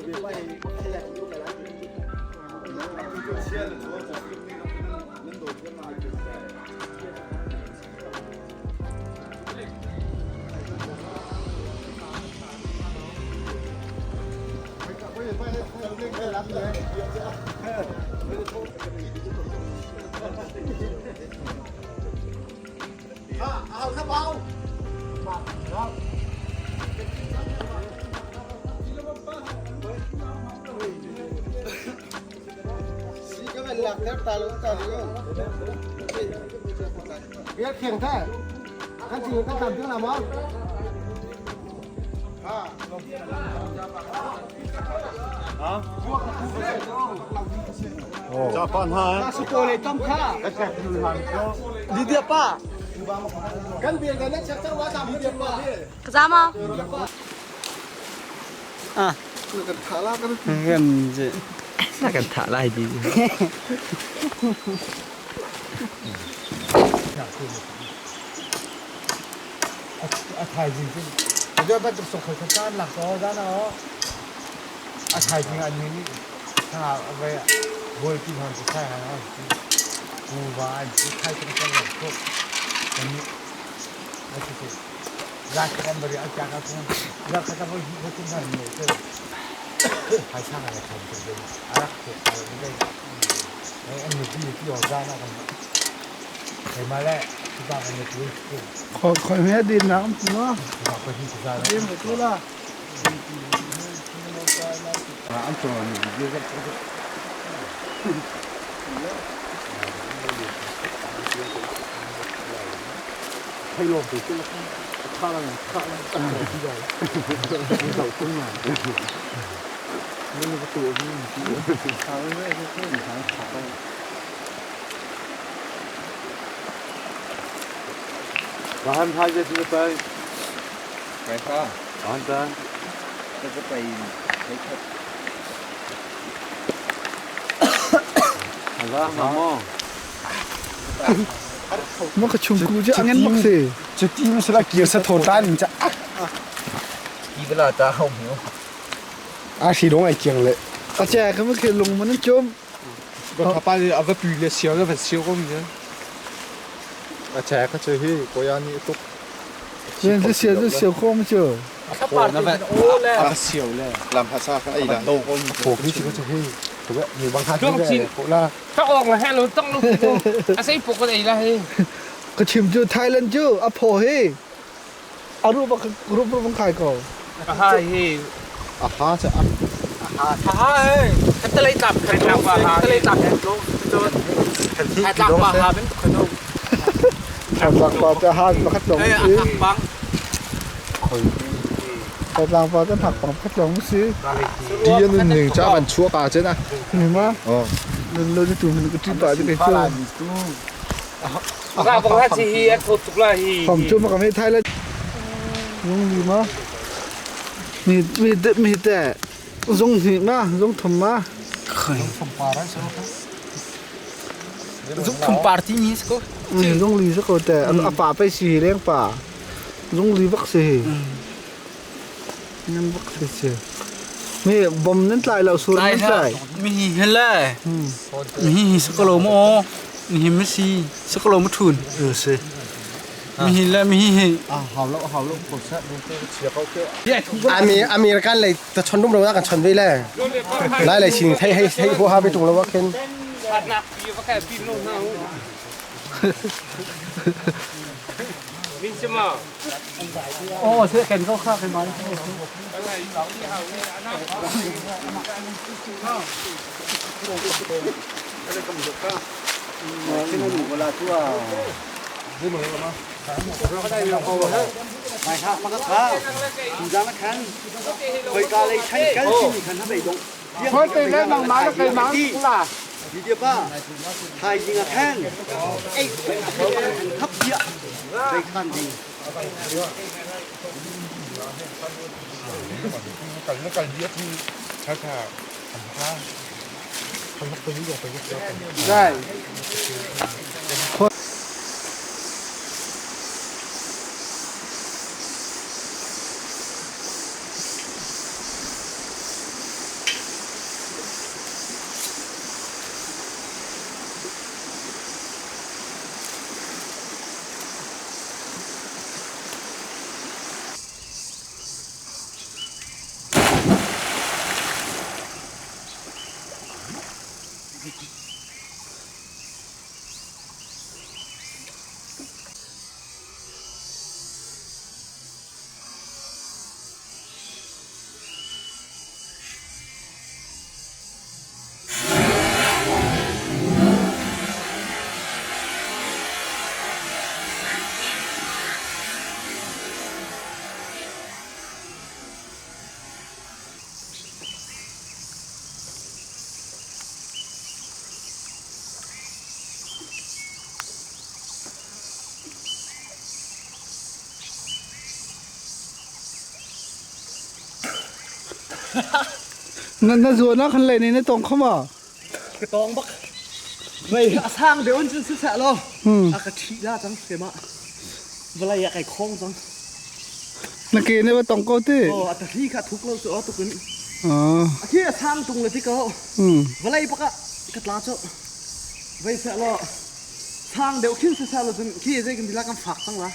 เอาถ้าเบาสีก็เป็นหลักแทบตาลูกตาดีก็เรียกเขียงแท้ขั้นจริงก็ทำที่ไหนมั้ง자, 빤하. 스코레 점카. 리디아빠. 간 비행기는 착장 와서 리디아빠. 그자마. 아. 그러니까 달아가는. 그건 이제 나간 달아야지.ถ่ายจริงจริงเดี๋ยวมันจะส่งคนข้างหลักก็ได้เนาะถ่ายจริงอันนี้ถ้าเอาไปบวยกินหอมจะใช่ไหมกูว่าอันที่ใครจะเป็นคนพวกนี้ไม่ใช่รักกันบริอาจารย์กันรักกันบริให้คุณท่านเนี่ยก็ใครช่างอะไรทำเป็นเลยรักเด็กอะไรไม่ได้ไอ้อันนี้ที่ออกได้นะกันเห็นมาแล้วที่บ้านอันนี้คือคอยแม่ดินน้ำเนาะ ดินหมดตัวละอันตัวนี้เยอะให้ลงไปขึ้นแล้วข้าแล้วที่ใหญ่เราขึ้นมานี่มันตัวนี้เขาไม่ได้ขึ้นทางขาไปร้านพายจะที่ไปไปข้าร้านจ้าจะไปไปขับอะไรมาโม่มันก็ชุ่มกูจะงั้นบักสิจะตีมันสละเกียวสะโทนได้มันจะกี่เวลาจะเอาหิวสีลงไอ้เกียงเลยอาจารย์เขาไม่เคยลงมันนั่นจมก็ถ้าไปเอาไปปีเลยเสียวแล้วแบบเสียวก็มีนะอาแชร์ก็เจอที่โกยานี่ตุ๊กเรียนจะเสียวโค้งไม่เจอถ้าปาดนั่นแบบโอ้แล้วเสียวแล้วลำภาษาไอ้ละโตคนโผล่นี่ที่ก็จะให้ถูกไหมมีบางท่านที่ได้โผล่ละถ้าออกมาให้เราต้องลุกอาศัยปกติละเฮ้ก็ชิมจูไทยแลนด์จูอ่ะโผล่ให้เอารูปบังขายก่อนอาฮาเฮ้อาฮาจะอันอาฮาเฮ้คัตเตอร์เลยจับคัตเตอร์เลยจับลงจนจับมาหาเป็นขนมขับหลังปอจะหักขัดหลงซื้อบังขับหลังปอจะหักปังขัดหลงซื้อดีอันหนึ่งจ้ามันชั่วป่าเจ้านะเห็นไหมอ๋อเราจะถูกมันก็ที่ป่าจะเป็นชั่วข้าบอกว่าที่เฮียถูกทุกเลยผมชั่วมากับไม่ไทยแล้วยังดีมั้ยมีแต่ยงหิมะยงธรรมะเคยทำปาร์ตี้ใช่ไหมทำปาร์ตี้นี้สักคนยงลีสักคนแต่เอาป่าไปสีเลี้ยงป่ายงลีบักสีงั้นบักสีเสียมีบอมนั่นตายเราสูดนั่นตายมีเฮล่มีสกโลโมมีไม่ซีสกโลโมทุนสิมีเฮล่มีเฮหาวแล้วกดแซ่บดูเชียร์เขาเคอเมริกันเลยจะชนรุ่มเราแล้วกันชนไปแล้วไล่เลยชิงให้พวกเขาไปตรงแล้วว่าเคนมินใช่ไหมโอ้เสื้อแขนเขาข้าไปไหมไม่ครับมันก็ข้าวคุณจะมาคันเคยกาเลยใช้กันที่คันทำไมตรงเพราะเป็นเรื่องบางมาแล้วเคยมาที่ล่ะดีเดียวป้าไทยยิงอะแข้งไอ้ทับเยอะได้ขั้นดีกันเยอะที่ถ้าทำผ้าทำตัวนี้ลงไปก็ได้ นั่นส่วนนักขันเลยนี่ตรงเข้ามาก ระตองบักไม่สร้างเดี๋ยวมันจะเสร็จแล้วอากาศที่ได้จังเสียมะเวลาอยากไก่คล้องจังนักเกเนี่ยว่าตรงเก้าที่โอ้อากาศที่ขาทุกเราสุดทุกคนอ๋อที่สร้างตรงเลยที่เขาเวลาปะกะกัดลาเจ้าไว้เสร็จแล้วสร้างเดี๋ยวขึ้นเสร็จแล้วจนขี้ได้กันทีละกันฝักตั้งละ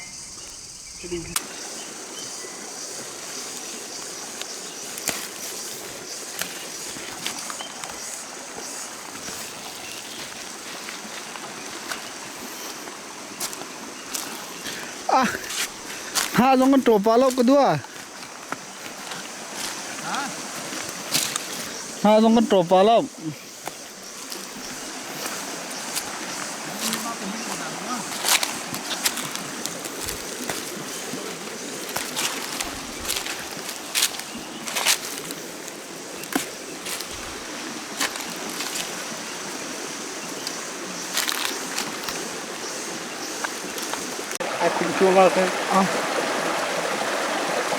หาตรงกันตัวปลาลบก็ด้วยหาตรงกันตัวปลาลบไอ้คุณชัวร์มากเลย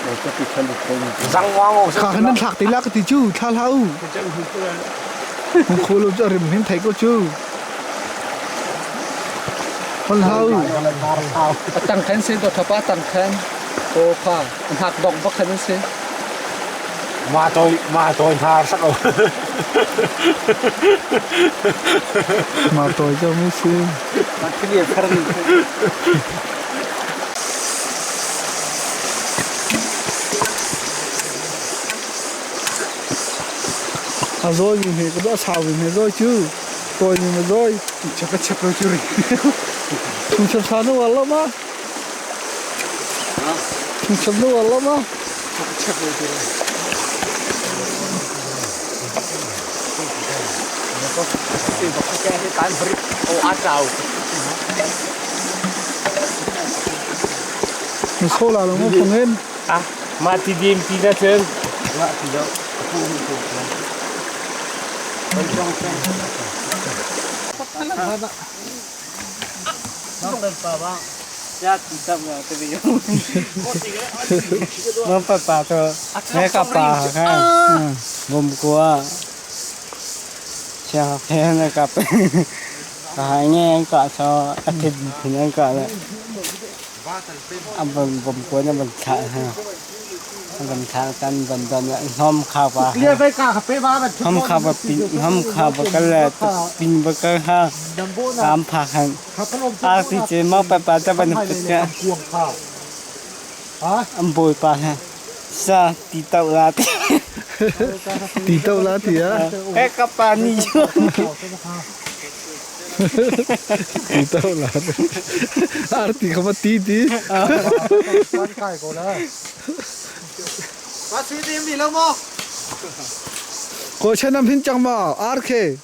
เราจะติดฉันคนสังวางขานั้นถักตีลักตีจู้ท่าเท้าผมคุยรู้จักริมเห็นไทยก็จู้คนเท้าตั้งแขนเส้นตัวทับตั้งแขนโอ้ผ้าหักดอกบักแขนเส้นมาตัวทาสักเอามาตัวเจ้าไม่ซื้อมาเคลียร์ครั้งrồi mình có đó xào mình rồi chứ tôi nhưng mà rồi chập rồi chứ chúng chập sao nó vào lắm á chúng chập nó vào lắm á chập rồi chứ có tìm một cái tán brick ô át rào nó xô là nó không lên mà thì điềm thì ra chân lại thì đâu Nonton pa ba? Ya kita mo ito video. Nonton pa to. May kapa ka. Bumkuha. Siya kaya na kape. Kahanya yang ka so atid yang ka la. Ang bumkuha na magka ha. Mình thang tan vần vần lại hôm khảo vào hôm khảo vào cái là pin vào cái ha làm phạt hàng thì chỉ mau phải cho bạn được cái bồi pa ha sa tí tàu lá thì á cái cặp pani chưa tí tàu lá arti không tí Bác sĩ tìm gì lâu mò? Cô chân nằm hình chẳng mò, ác khê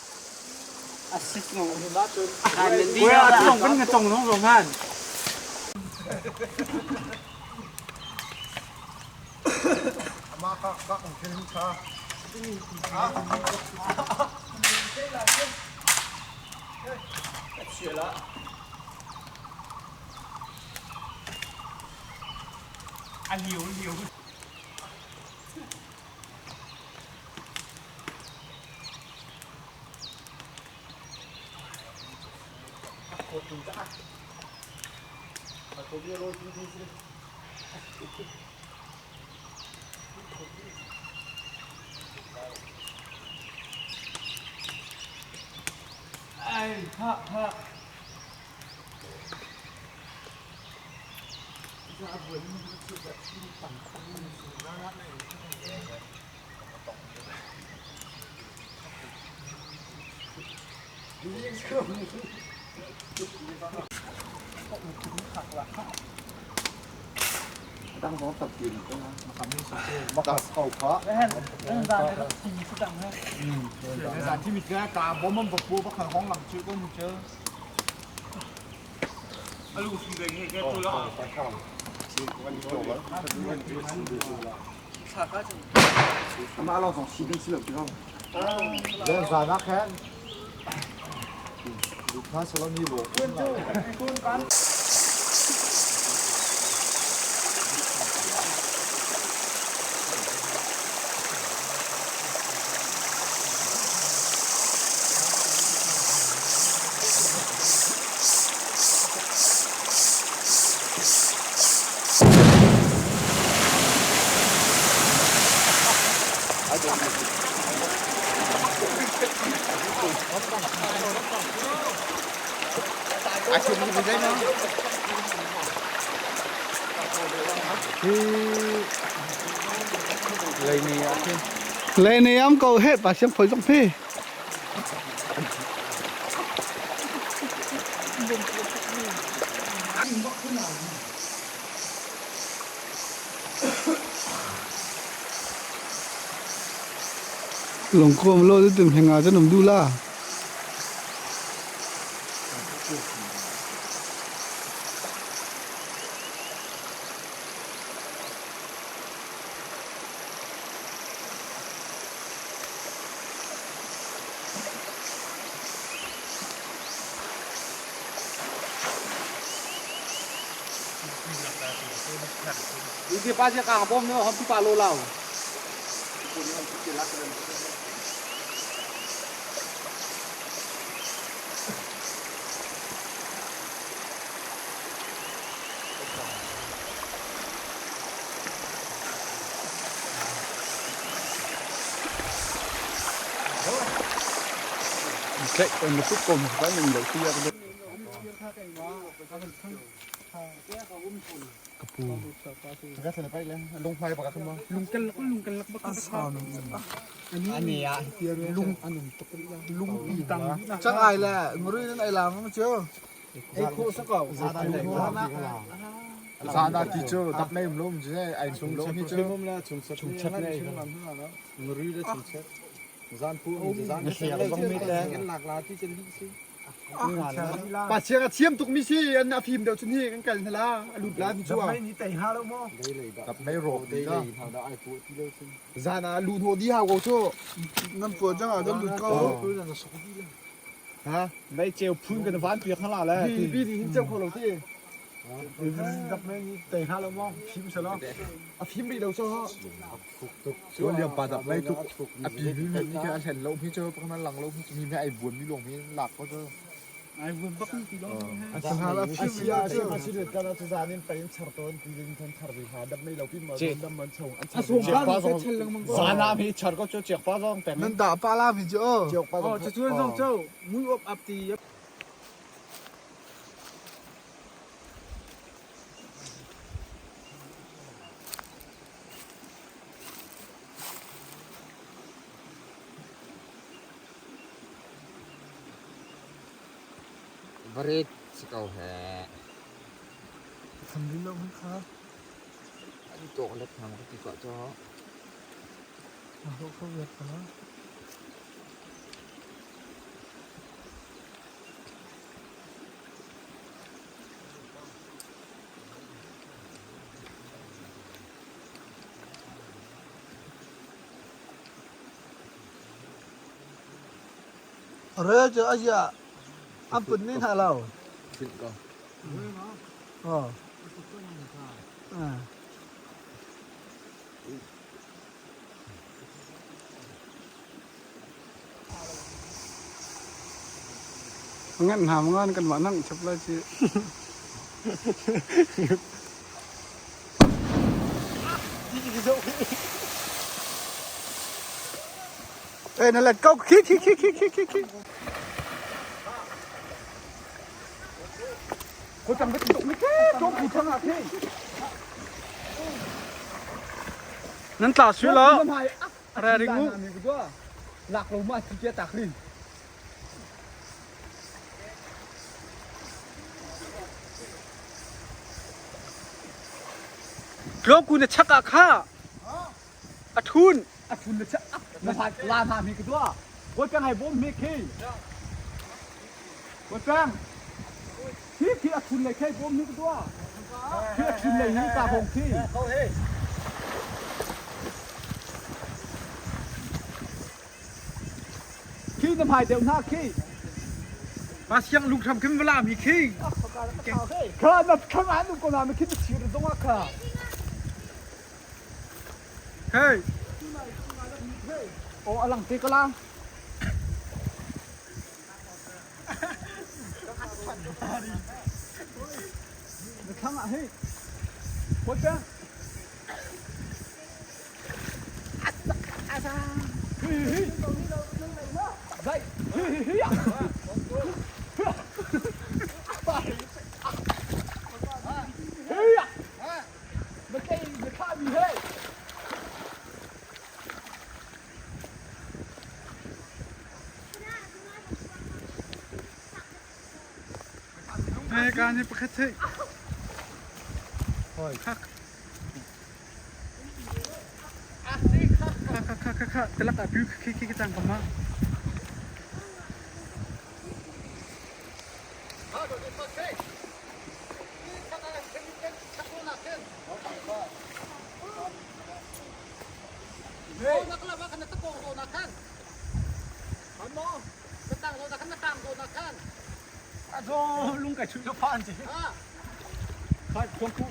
Quê ở trồng cái trồng nó rồng hàn Mà các ông trên hình xa Chuyện đó Ăn nhiều Hãy subscribe cho kênh Ghiền Mì Gõ để không bỏ lỡ những video đang có tập tiền của nó làm như sao bắt đầu cầu khó cái hàng ra đây là chỉ cái đằng ha cái dànที่มีกระกาบ่มันบ่ปูบ่ข้างห้องหลังชื่อก็มึงเจออะลูกสิได้แค่ตัวละวันนี้จบแล้วถ้าก็จะมาเรา2 4 6พี่น้องเรื่องสาระแค่ดูพาสลามีโลคุณกัน เ อาชีพมันไม่ได้เนาะเลยนี่อ่ะ lấy này em cầu hết và xem phơi trong phê lồng cơm lô đi tìm hàng ngà cho nằm đu la đi pa chia càng bom nữa không đi pa lô lao chạy còn một chút cùng cái mình đầu tiên đượcก็เสร็จไปแล้วลงไฟปกติมั้ง ลุงกันแล้วก็ข้าวอันนี้อ่ะลุงอันนึงตกลุงตังจังไอแหละงรุ่ยนั่นไอลามมันเจ้าไอคู่สักก่อนซาดาเลยซาดาที่เจอดับในมุมจีไอ้ชงชัดนี่เจอชงชัดเลยงรีได้ชงชัดจานพูจานเสียงต้องมีแต่กันหลักลาที่จะลิซิป่าเชียงเทียมตุกมิซี่อันอาพิมเดี๋ยวชุนที่กันทะเลหลุดแล้วชั่วไม่นี่แต่ห้าแล้วมั้งดับในโรบได้เลยทางได้ไอ้พูที่เลิกซิจานะหลุดหัวดีฮาวกูชั่วนั่นปวดจังอ่ะจะหลุดก็ฮะไม่เจียวพึ่งกันฟันเปียกข้างหลังแล้วพี่ดีเจ้าคนเราที่ดับไม่นี่แต่ห้าแล้วมั้งพิมพ์เสร็จแล้วอาพิมพ์ไปเดี๋ยวชั่วส่วนเรื่องปลาดับไม่ทุกอ่ะพี่นี่นี่คืออันเห็นลงพี่เจอประมาณหลังลงมีแม่ไอ้บุญมีหลวงมีหลักก็เจอไอ้บุญบักนี่ลงอันสหรัฐพิมพ์ยาเชื่อมาสิเด็ดกันเราจะจานินไปชัดตอนที่ลิงทันชัดไปหาดับไม่เราพิมพ์มาดับมันชงอันส่งป้าส่งสานามีชัดก็จะเจียกป้าส่งแต่นั่นด่าป้าล่าพี่เจ้าเจียกป้าส่งจะช่วยส่งเจ้ามุ้ยอบอับตีบริษสกาวแห่ทำดีแล้วมั้งครับอันนี้ตัวเล็กทำก็ติดเกาะจ้อเขาเวียดกันแล้วอะไรจะอะไรอันปุ่นนี่ท่าเราขึ้นก่อนอ๋องั้นหามงานกันว่านั่งชับเลยสิเอ้ยนั่นแหละก็คิดคนจำก็ตกไม่แค่จบผู้ชนะที่นั่นต่อชื่อแล้วอะไรริงูหลักลงมาที่เจ้าตากลินกลบกูเนี่ยชักอาข้าอาทุนเนี่ยชักมาผ่านลาผ่านมีกันด้วยว่าจะให้บ่มมีขี้ว่าจังที่อาทุนเลยแค่บ่มมีกันด้วยที่อาทุนเลยนี่ตาพงขี้ขี้น้ำพายเดี๋ยวหน้าขี้มาเชียงลุงทำขึ้นเวลามีขี้ข้านับข้างอันลุงก็นาไม่คิดจะเชื่อตรงว่าข้าเฮ้ยโอ้อลังตีก็ลังข้างอ่ะเฮ้ยพดจังเฮ้ย ให้การให้ประคัตเฮ้ย โอ้ย ค่ะแต่ละกับพิวคิดต่างกันมา ลุงไก่ชุยผ่านสิผ่านควงคู่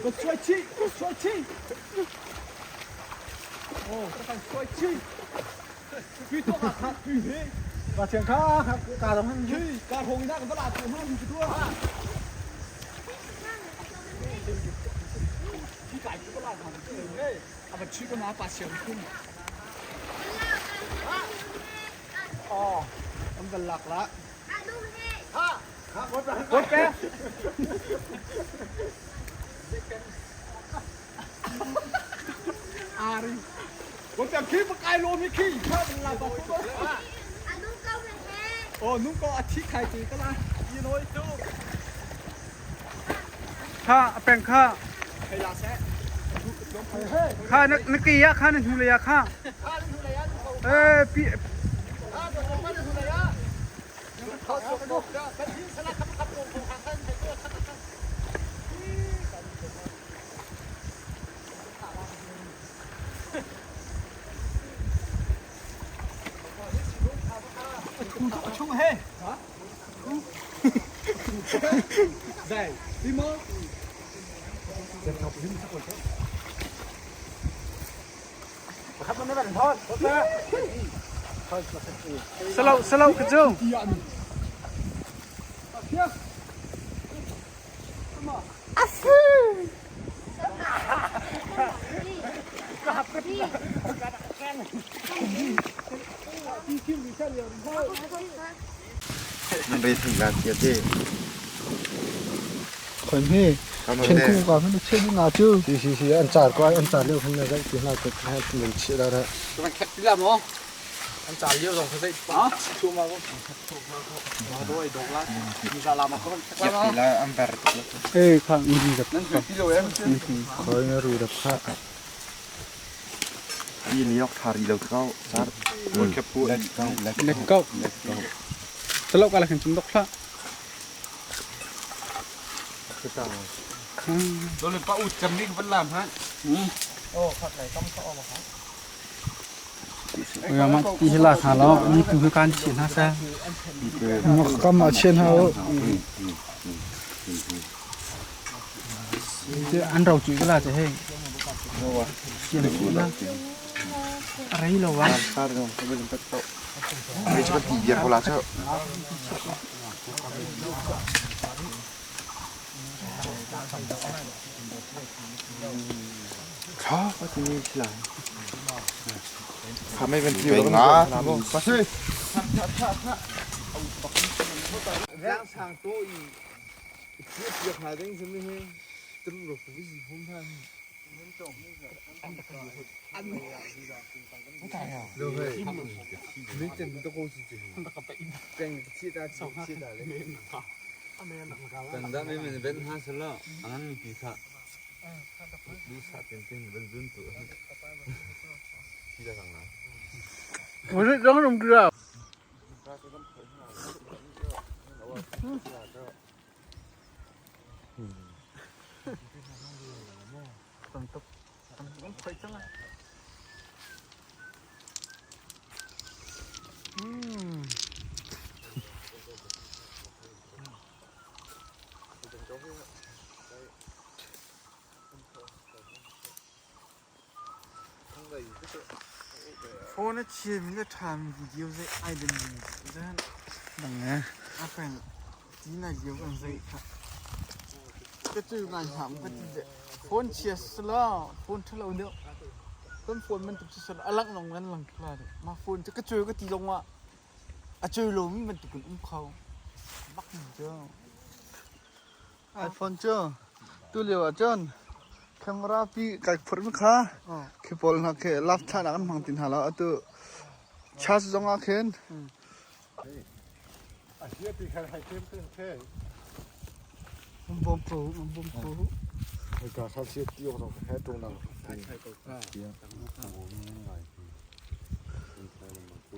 ก็ช่วยชี้โอ้ก็ช่วยชี้พี่ตัวขาดพี่เฮ้กาเชียงข้าครับกาตรงนั้นชี้กาคงได้กับตลาดตัวนั้นอยู่ด้วยที่ไก่ที่ตลาดทำเฮ้ยเอาไปชี้ก็มาปาเชียงขึ้นอ๋อมันเป็นหลักละกดแกอารีกดแต่ขี้ปากไก่โลมีขี้ข้าเป็นลาบะปุ๊บโอ้นุ่งก็อาทิตย์ไข่ตีก็ละยีโน่ยดูข้าเป็นข้าขยะแซะข้านักกีฬาข้าหนึ่งทุเรียข้าพี่ช่วยเฮ้ได้ดีมั้ยจะทำพิมพ์สักคนครับมันไม่เป็นทอดสโลว์กระจุงอาซูกับกระดิ่งแค่นั้นที่คิมมีแค่เดียวมันไปถึงร้านเกียร์ที่ คนนี้เช่นคู่กับมันเช่นงาจูsi anh trả coi anh trả liệu không là vậy thì là cực hay mình chia ra đấy มันแคปที่ละมั้ง anh trả liệu rồi phải อ๋อชูมาก็มาด้วยดอกละมีซาลามาก็ เกียร์ที่ละอันเปิด เอ้ยข้างนี้กับ นั่นคือกิโลเอง khơi nó rùi đập khác ยี่นี้ยกทารีเราเข้าซาร์โดนแคปปูเล็กเข้า เล็กก็สโลว์กันละเห็นจุดดอกละ cái tàu โดนเลยป้าอุดจำนี่เป็นลามฮะ ô phát này không có mà khác เวลามาตีหลักหาแล้วนี่คือการเขียนหาแซ่มันก็มาเขียนหาจะอันเราจุดก็ล่ะจะให้เขียนจุดละอะไรเราวะ ซาร์เราไม่เป็นโต๊ะไม่ใช่เป็นเบียร์เขาละเจ้าข้าก็ที่นี่สิล่ะข้าไม่เป็นที่หรอกนะมาสิ rang sang tôi biết việc này đấy chứ mình tâm rồi cũng cái gì không thay được rồi mình chân tôi cô gì canh chia ra chia ra đấy Tanda memang ben hasilnya, angan bisa. Bisa penting ben bentuk. Tidak sangat. โอ้ยร้องลงเกลือ โฟนเชียร์มันจะทำวิดีโอเลยไอเดนจะดังไงอาแฟนจีน่าเดียวกันเลยครับก็จะงานทำก็จะโฟนเชียร์สละโฟนทะเลาะเดียวต้นโฟนมันตุกสละอลักลงนั้นหลังคลาดมาโฟนจะกระจุยก็ตีลงว่าอาจุยลงมันตุกขึ้นเขาบักเจ้า iPhone chưa tu liều ở trên camera pi cái phun mức khá khi bol nó cái lắp thay là ăn bằng tiền hà là tu charge trong á khen อาเทียบปีใครให้เข้มขึ้นแค่ มันบ่มโผล่มันบ่มโผล่ ในการเข้าเชียร์เตี้ยวต้องแค่ตรงนั้น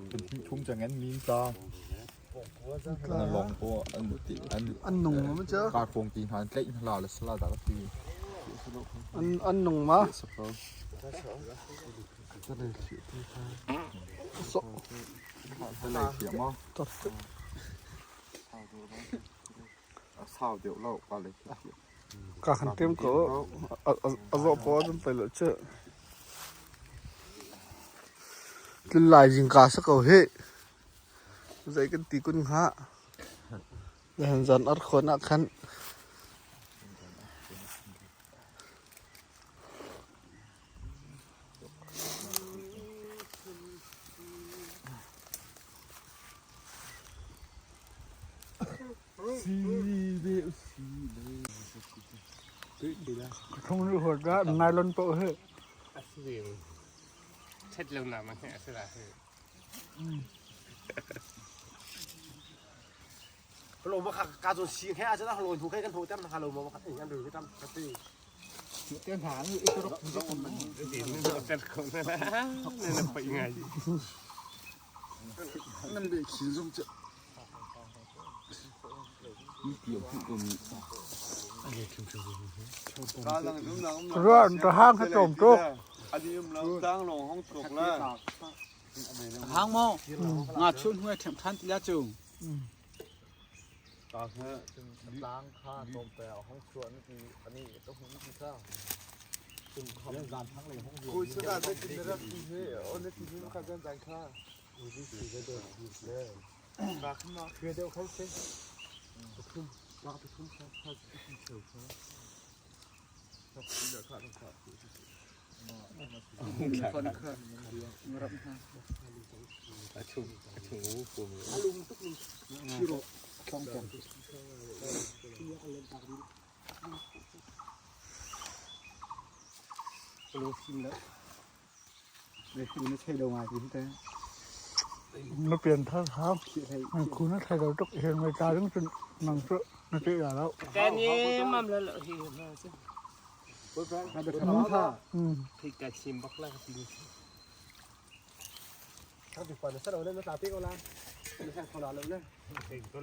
เป็นทุ่งจากงั้นมีตานั่นลองพวกอันบุติอัน ăn nùng mà mới chưa ปากโป่งตีนหันเล็กหล่อและสลัดตะตี ăn nùng mà ก็เลยเขียวที่ข้า sợ ก็เลยเขียวมั้ง thật เศร้าเดี๋ยวเราก็เลยเขียว cả khăn tiêm cỡ ở rõ có chúng phải lựa chợ lên lại dừng cả sắc cầu hệ dậy cái tí quân hạ để hình dần ớt khốn ác khăn không được hột ra này luôn tội hệ chết lâu nào mà sẽ là lô mà cá rồi xì khẽ chứ nó lôi thú cái căn thú tem là lô mà cái ăn được cái tam cái gì tiền tháng ít cho nó không còn tiền nó chết không nên là phải ngày năm bị sử dụng chợ rồi ta hang cái trộm trộm อันนี้เราตั้งลงห้องตกแล้ว hàng mô ngạt chun huệ thèm than giá trường ตากฮะ ล้างข้าตมแปลห้องชวนนี่อันนี้ต้องหุ่นที่ข้าวซึ่งเขาการทั้งเลยห้องเดียว คุยสกัดได้กินได้กินเฮ้ยอันนี้กินไม่ค่อยเป็นใจข้า ปากขึ้นมาคือเดียวเขาเซ็ง chung ngủ của lô phim đấy đây nó thay đầu ngoài thì thế nó pliên thang thang khu nó thay đầu trúc hiện người ta đứng trên nằm chỗ nó chơi ở đâu cái này mầm là lợi thì chứ nó được không tha thì cả chim bắc là thìถ้าติดก่อนจะเสร็จแล้วเนี่ยมาตาตีก็แล้วไม่ใช่คนละเลย thì có